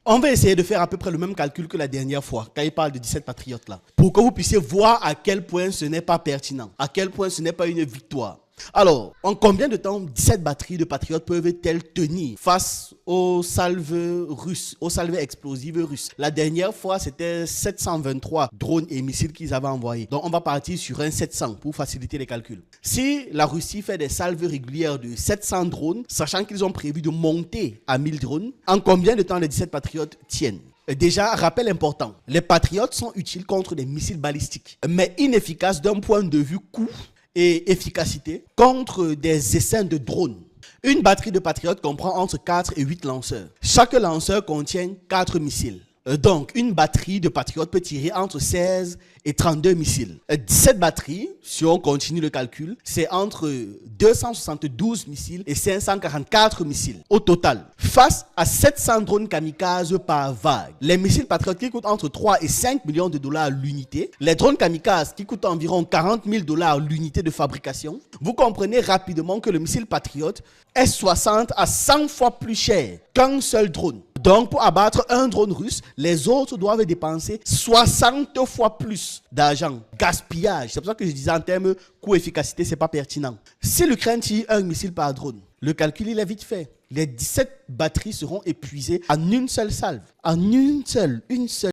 On va essayer de faire à peu près le même calcul que la dernière fois, quand il parle de 17 patriotes là, pour que vous puissiez voir à quel point ce n'est pas pertinent, à quel point ce n'est pas une victoire. Alors, en combien de temps 17 batteries de patriotes peuvent-elles tenir face aux salves russes, aux salves explosives russes? La dernière fois, c'était 723 drones et missiles qu'ils avaient envoyés. Donc, on va partir sur un 700 pour faciliter les calculs. Si la Russie fait des salves régulières de 700 drones, sachant qu'ils ont prévu de monter à 1000 drones, en combien de temps les 17 patriotes tiennent? Déjà, rappel important, les patriotes sont utiles contre des missiles balistiques, mais inefficaces d'un point de vue coût et efficacité contre des essaims de drones. Une batterie de patriotes comprend entre 4 et 8 lanceurs. Chaque lanceur contient 4 missiles. Donc, une batterie de patriotes peut tirer entre 16 et 32 missiles. 17 batteries, si on continue le calcul, c'est entre 272 missiles et 544 missiles au total. Face à 700 drones kamikazes par vague, les missiles patriotes qui coûtent entre 3 et 5 millions de dollars l'unité, les drones kamikazes qui coûtent environ 40 000 dollars l'unité de fabrication, vous comprenez rapidement que le missile patriote est 60 à 100 fois plus cher qu'un seul drone. Donc, pour abattre un drone russe, les autres doivent dépenser 60 fois plus d'argent. Gaspillage. C'est pour ça que je disais en termes coût-efficacité, ce n'est pas pertinent. Si l'Ukraine tire un missile par drone, le calcul il est vite fait. Les 17 batteries seront épuisées en une seule salve. En une seule